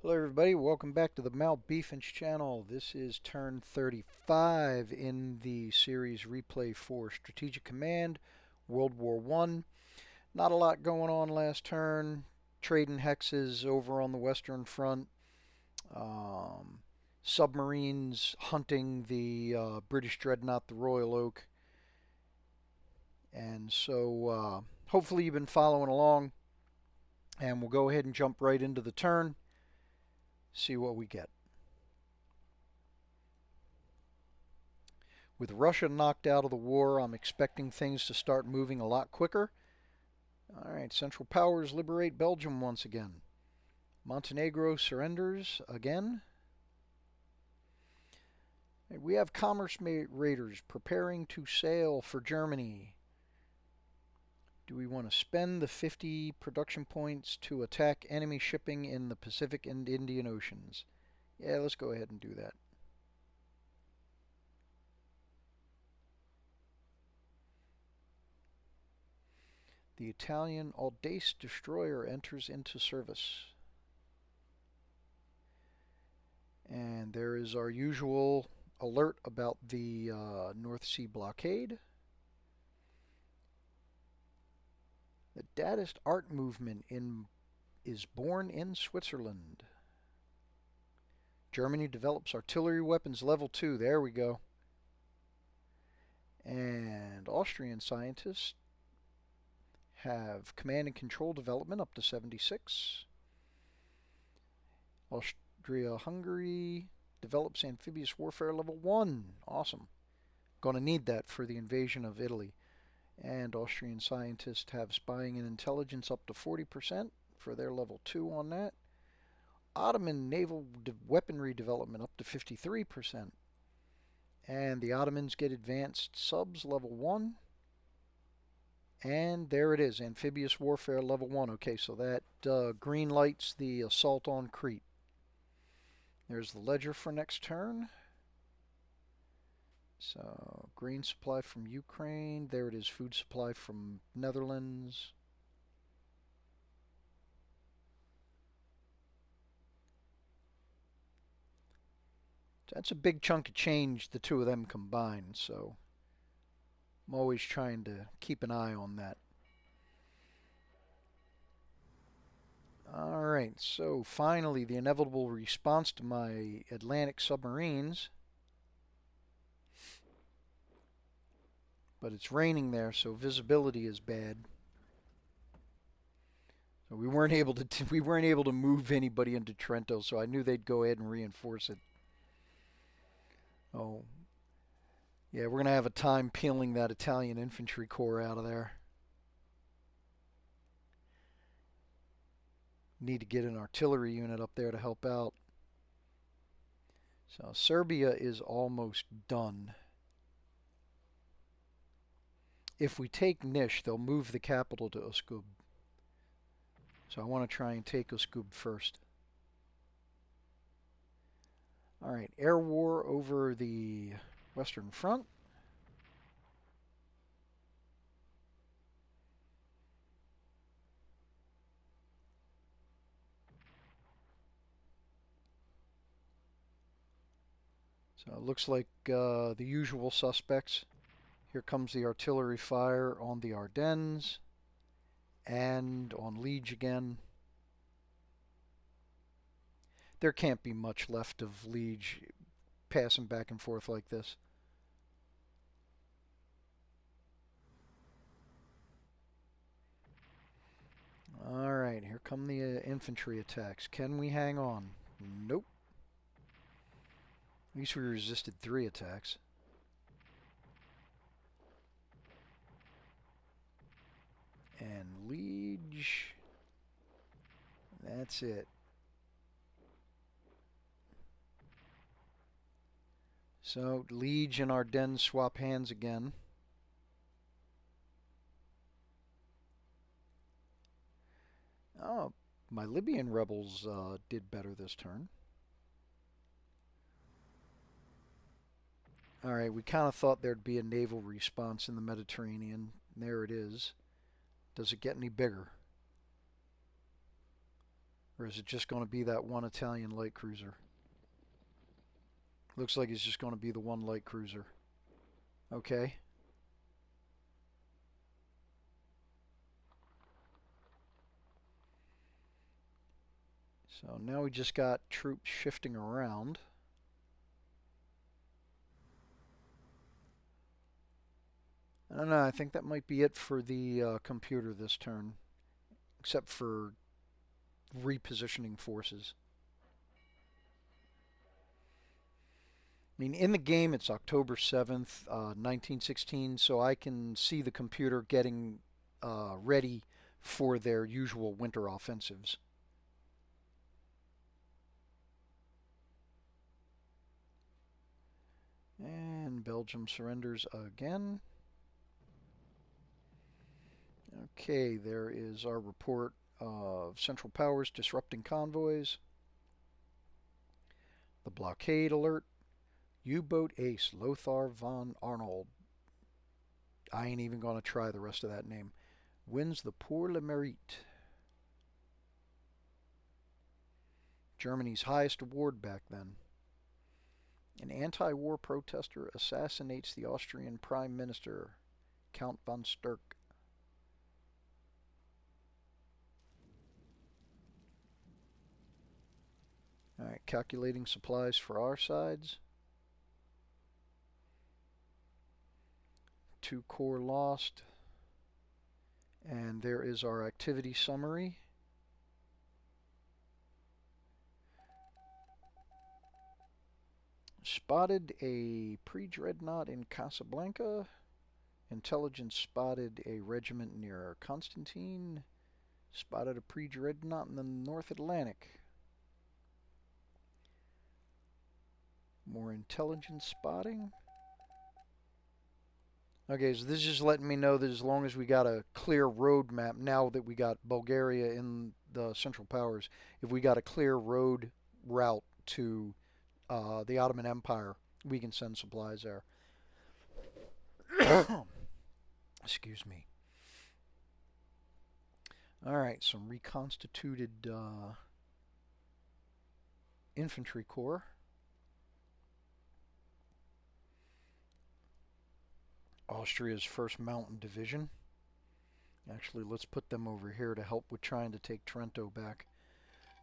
Hello everybody, welcome back to the Malbeefance channel. This is turn 35 in the series replay for Strategic Command, World War I. Not a lot going on last turn. Trading hexes over on the Western Front. Submarines hunting the British dreadnought, the Royal Oak. And so hopefully you've been following along. And we'll go ahead and jump right into the turn. See what we get. With Russia knocked out of the war, I'm expecting things to start moving a lot quicker. Alright, Central Powers liberate Belgium once again. Montenegro surrenders again. And we have commerce raiders preparing to sail for Germany. Do we want to spend the 50 production points to attack enemy shipping in the Pacific and Indian Oceans? Yeah, let's go ahead and do that. The Italian Audace destroyer enters into service. And there is our usual alert about the North Sea blockade. The Dadaist art movement is born in Switzerland. Germany develops artillery weapons level 2. There we go. And Austrian scientists have command and control development up to 76. Austria-Hungary develops amphibious warfare level 1. Awesome. Going to need that for the invasion of Italy. And Austrian scientists have spying and intelligence up to 40% for their level 2 on that. Ottoman naval weaponry development up to 53%. And the Ottomans get advanced subs level 1. And there it is, amphibious warfare level 1. Okay, so that green lights the assault on Crete. There's the ledger for next turn. So, grain supply from Ukraine. There it is, food supply from Netherlands. That's a big chunk of change, the two of them combined, so I'm always trying to keep an eye on that. Alright, so finally the inevitable response to my Atlantic submarines. But it's raining there, so visibility is bad. So we weren't able to move anybody into Trento, so I knew they'd go ahead and reinforce it. Oh, yeah, we're gonna have a time peeling that Italian infantry corps out of there. Need to get an artillery unit up there to help out. So Serbia is almost done. If we take Niš, they'll move the capital to Uskub. So I want to try and take Uskub first. Alright, air war over the Western Front. So it looks like the usual suspects. Here comes the artillery fire on the Ardennes and on Liege again. There can't be much left of Liege passing back and forth like this. Alright, here come the infantry attacks. Can we hang on? Nope. At least we resisted 3 attacks. And Liege. That's it. So Liege and Ardennes swap hands again. Oh, my Libyan rebels did better this turn. Alright, we kind of thought there'd be a naval response in the Mediterranean. There it is. Does it get any bigger? Or is it just going to be that one Italian light cruiser? Looks like it's just going to be the one light cruiser. Okay. So now we just got troops shifting around. I don't know, I think that might be it for the computer this turn, except for repositioning forces. I mean, in the game, it's October 7th, 1916, so I can see the computer getting ready for their usual winter offensives. And Belgium surrenders again. Okay, there is our report of Central Powers disrupting convoys. The blockade alert. U-boat ace Lothar von Arnold. I ain't even going to try the rest of that name. Wins the Pour le Mérite. Germany's highest award back then. An anti-war protester assassinates the Austrian Prime Minister, Count von Sturck. Alright, calculating supplies for our sides. 2 corps lost. And there is our activity summary. Spotted a pre-dreadnought in Casablanca. Intelligence spotted a regiment near Constantine. Spotted a pre-dreadnought in the North Atlantic. More intelligence spotting. Okay, so this is just letting me know that as long as we got a clear road map, now that we got Bulgaria in the Central Powers, if we got a clear road route to the Ottoman Empire, we can send supplies there. Excuse me. Alright, some reconstituted infantry corps. Austria's 1st Mountain Division. Actually, let's put them over here to help with trying to take Trento back.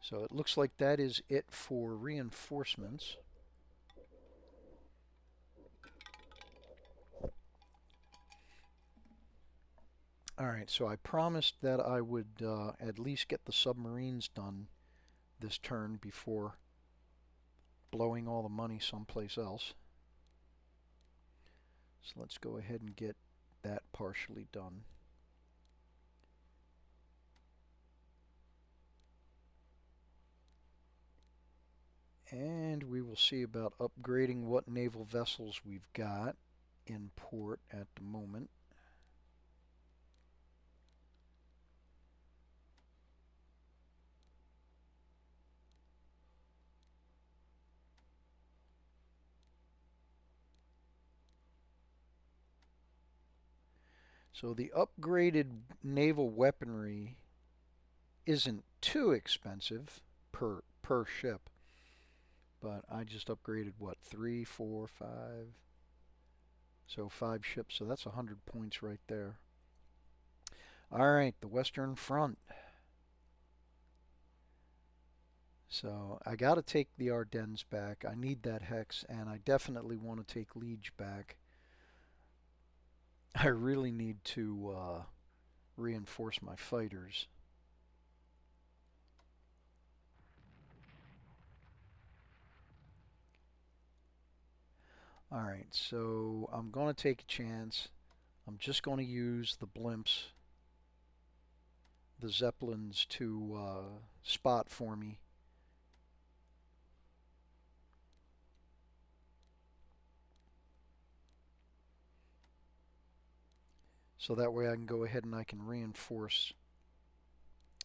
So it looks like that is it for reinforcements. Alright, so I promised that I would at least get the submarines done this turn before blowing all the money someplace else. So let's go ahead and get that partially done. And we will see about upgrading what naval vessels we've got in port at the moment. So the upgraded naval weaponry isn't too expensive per ship. But I just upgraded, what, 3, 4, 5? So 5 ships, so that's 100 points right there. Alright, the Western Front. So I got to take the Ardennes back. I need that hex, and I definitely want to take Liege back. I really need to reinforce my fighters. Alright, so I'm going to take a chance. I'm just going to use the blimps, the Zeppelins, to spot for me. So that way I can go ahead and I can reinforce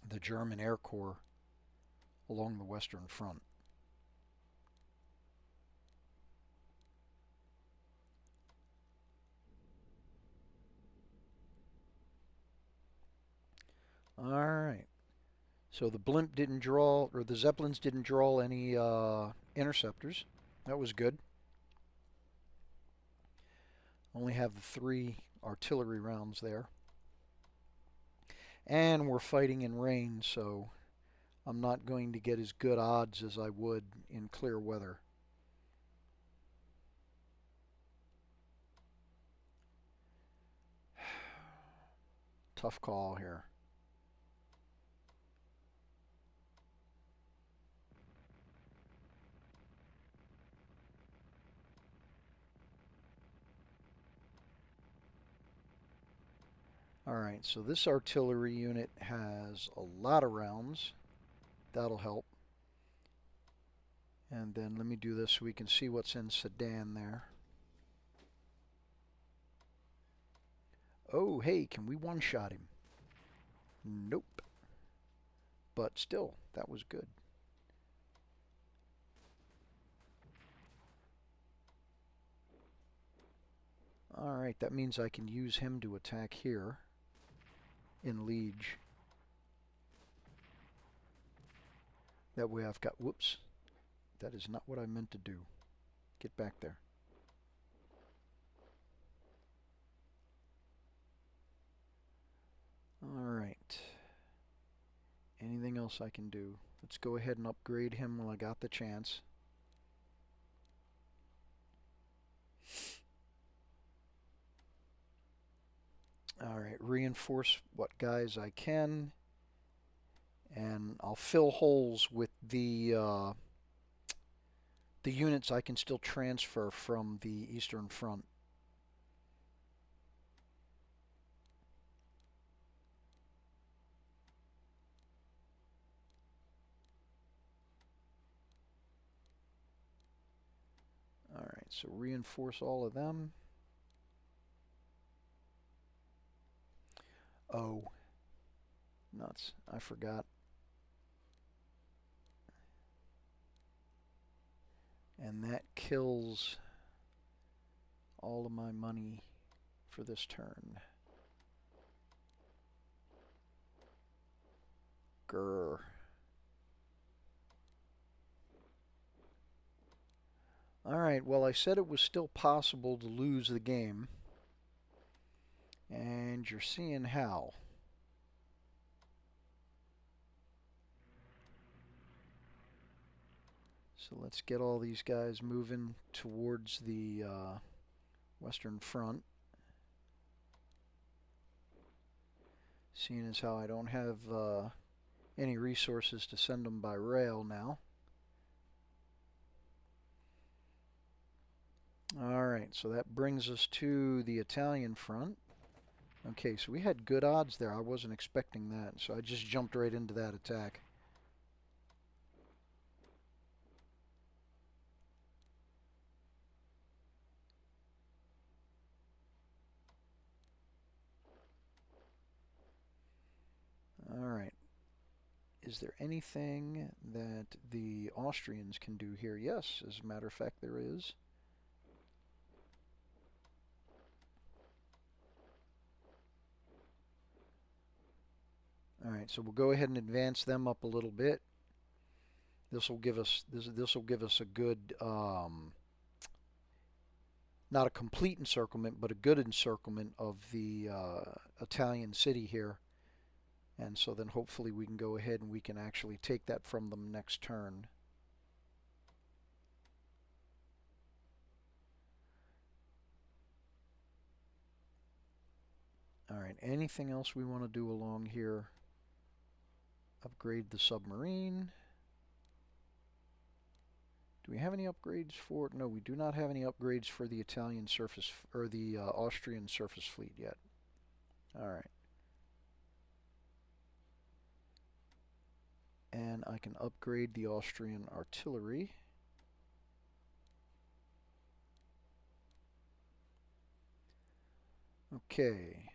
the German Air Corps along the Western Front. Alright, So the blimp didn't draw, or the Zeppelins didn't draw any interceptors. That was good. Only have the 3 artillery rounds there. And we're fighting in rain, so I'm not going to get as good odds as I would in clear weather. Tough call here. Alright, so this artillery unit has a lot of rounds. That'll help. And then let me do this so we can see what's in Sedan there. Oh, hey, can we one-shot him? Nope. But still, that was good. Alright, that means I can use him to attack here in Liege. That way I've got... Whoops. That is not what I meant to do. Get back there. Alright. Anything else I can do? Let's go ahead and upgrade him while I got the chance. Alright, reinforce what guys I can. And I'll fill holes with the units I can still transfer from the Eastern Front. Alright, so reinforce all of them. Oh, nuts. I forgot. And that kills all of my money for this turn. Grr. Alright, well I said it was still possible to lose the game. And you're seeing how. So let's get all these guys moving towards the Western Front. Seeing as how I don't have any resources to send them by rail now. Alright, so that brings us to the Italian front. Okay, so we had good odds there. I wasn't expecting that, so I just jumped right into that attack. Alright. Is there anything that the Austrians can do here? Yes, as a matter of fact, there is. Alright, so we'll go ahead and advance them up a little bit. This will give us a good not a complete encirclement, but a good encirclement of the Italian city here. And so then hopefully we can go ahead and we can actually take that from them next turn. Alright, anything else we want to do along here? Upgrade the submarine. Do we have any upgrades for it? No, we do not have any upgrades for the Italian surface or the Austrian surface fleet yet. Alright. And I can upgrade the Austrian artillery. Okay.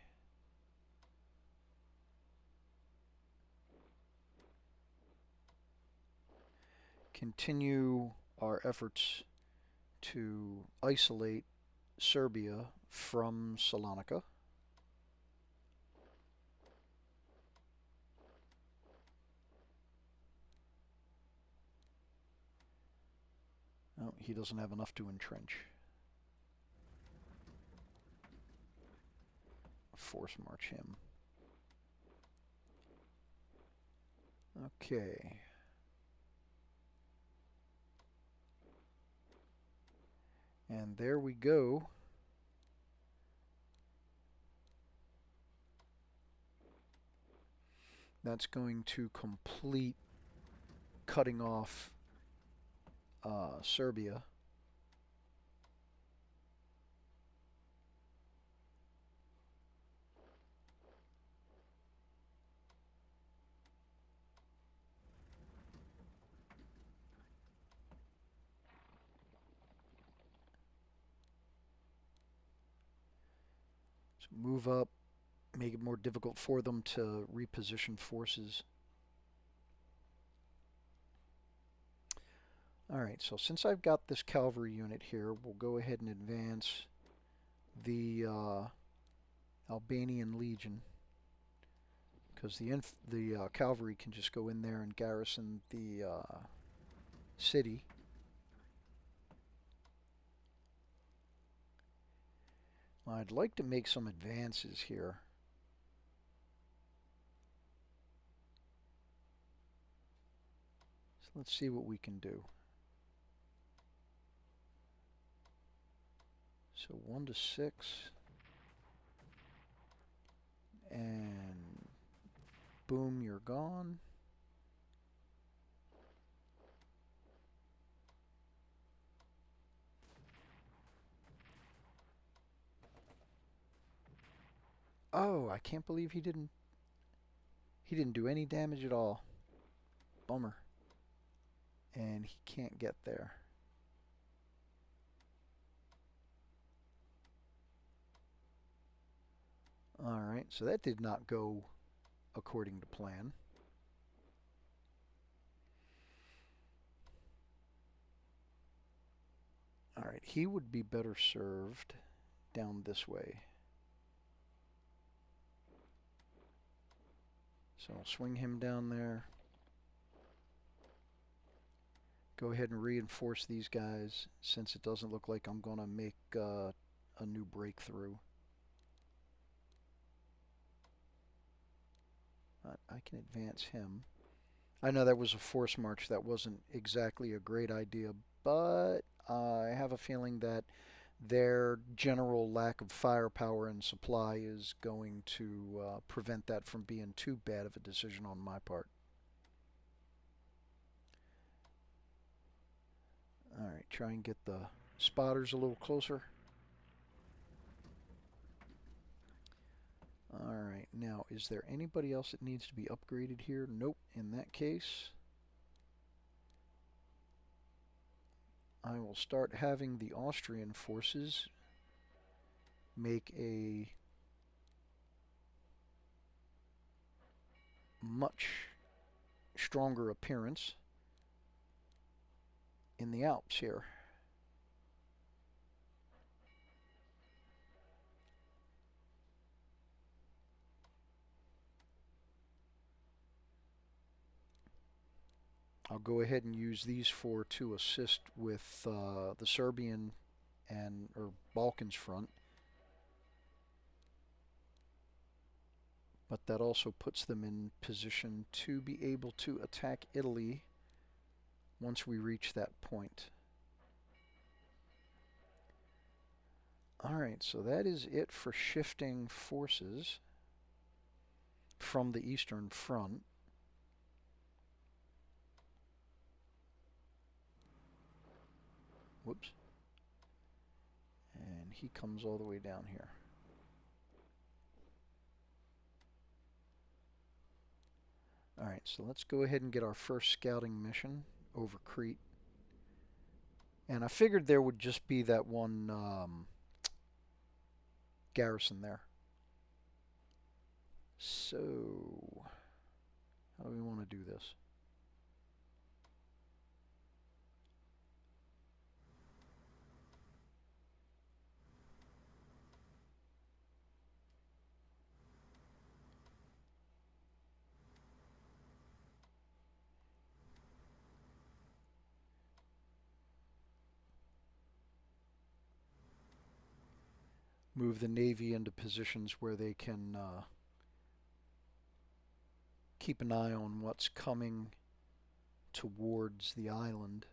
Continue our efforts to isolate Serbia from Salonika. he doesn't have enough to entrench. Force march him. Okay. And there we go. That's going to complete cutting off Serbia. So move up, make it more difficult for them to reposition forces. Alright, so since I've got this cavalry unit here, we'll go ahead and advance the Albanian Legion, because the cavalry can just go in there and garrison the city. I'd like to make some advances here. So let's see what we can do. So 1 to 6. And boom, you're gone. Oh, I can't believe he didn't do any damage at all. Bummer. And he can't get there. Alright, so that did not go according to plan. Alright, he would be better served down this way. So I'll swing him down there. Go ahead and reinforce these guys, since it doesn't look like I'm going to make a new breakthrough. I can advance him. I know that was a force march. That wasn't exactly a great idea, but I have a feeling that their general lack of firepower and supply is going to prevent that from being too bad of a decision on my part. Alright, try and get the spotters a little closer. Alright, now is there anybody else that needs to be upgraded here? Nope. In that case, I will start having the Austrian forces make a much stronger appearance in the Alps here. I'll go ahead and use these four to assist with the Serbian or Balkans front. But that also puts them in position to be able to attack Italy once we reach that point. Alright, so that is it for shifting forces from the Eastern Front. Whoops. And he comes all the way down here. Alright, so let's go ahead and get our first scouting mission over Crete. And I figured there would just be that one garrison there. So, how do we want to do this? move the Navy into positions where they can keep an eye on what's coming towards the island.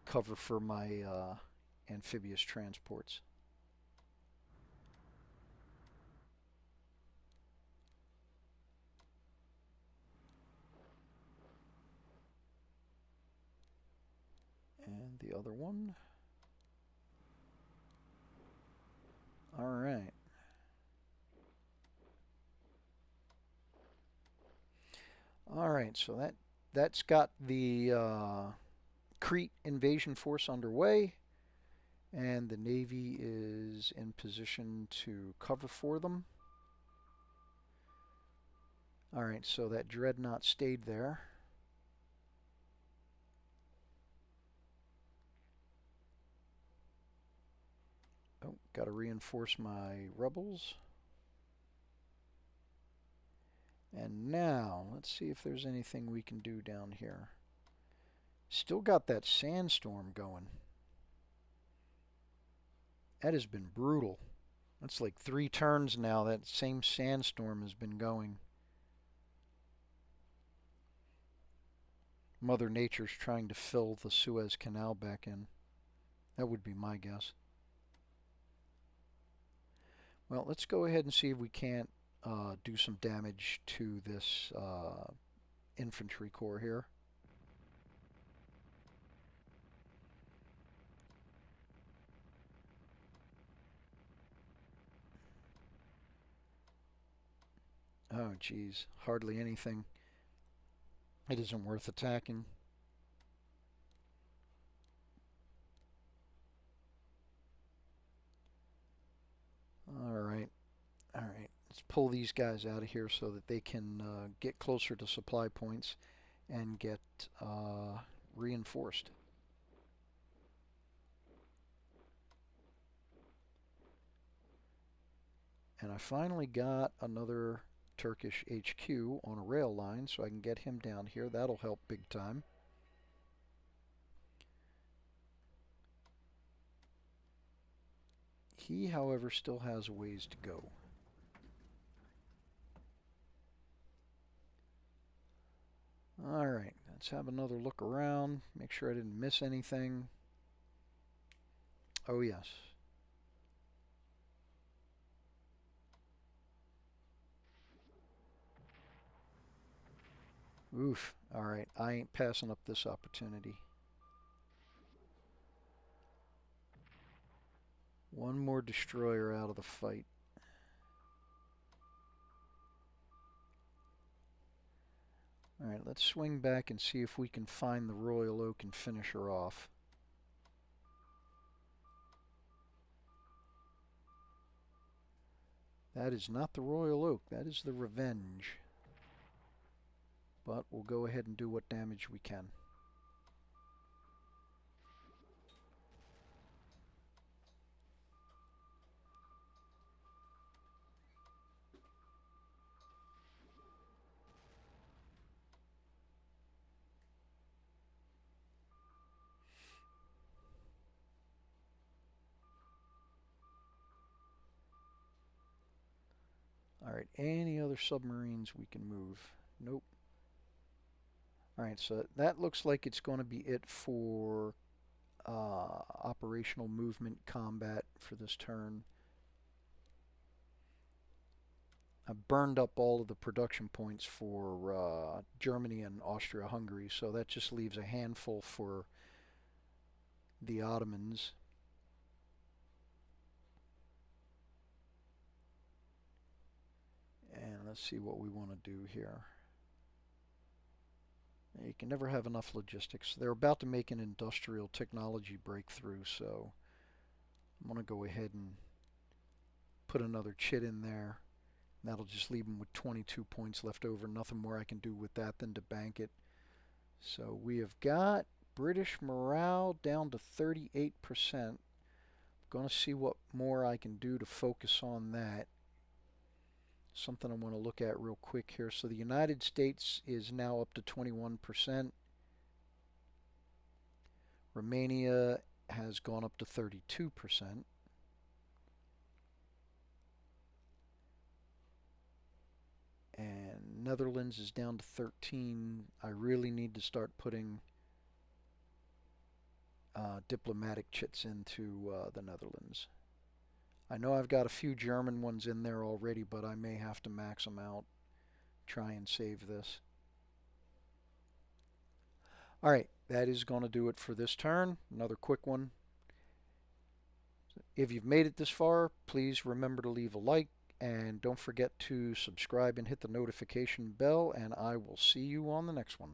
Cover for my amphibious transports. And the other one. All right. All right, so that's got the Crete invasion force underway, and the Navy is in position to cover for them. All right, so that dreadnought stayed there. Oh, got to reinforce my rebels. And now, let's see if there's anything we can do down here. Still got that sandstorm going. That has been brutal. That's like 3 turns now that same sandstorm has been going. Mother Nature's trying to fill the Suez Canal back in. That would be my guess. Well, let's go ahead and see if we can't do some damage to this infantry corps here. Oh, geez. Hardly anything. It isn't worth attacking. Alright. Alright. Let's pull these guys out of here so that they can get closer to supply points and get reinforced. And I finally got another Turkish HQ on a rail line, so I can get him down here. That'll help big time. He, however, still has a ways to go. Alright, let's have another look around. Make sure I didn't miss anything. Oh, yes. Oof. Alright, I ain't passing up this opportunity. One more destroyer out of the fight. Alright, let's swing back and see if we can find the Royal Oak and finish her off. That is not the Royal Oak, that is the Revenge. But we'll go ahead and do what damage we can. Alright, any other submarines we can move? Nope. Alright, so that looks like it's going to be it for operational movement combat for this turn. I burned up all of the production points for Germany and Austria-Hungary, so that just leaves a handful for the Ottomans. And let's see what we want to do here. You can never have enough logistics. They're about to make an industrial technology breakthrough, so I'm going to go ahead and put another chit in there. That'll just leave them with 22 points left over. Nothing more I can do with that than to bank it. So we have got British morale down to 38%. Going to see what more I can do to focus on that. Something I want to look at real quick here. So the United States is now up to 21%. Romania has gone up to 32%. Netherlands is down to 13. I really need to start putting diplomatic chits into the Netherlands. I know I've got a few German ones in there already, but I may have to max them out. Try and save this. Alright, that is going to do it for this turn. Another quick one. If you've made it this far, please remember to leave a like, and don't forget to subscribe and hit the notification bell, and I will see you on the next one.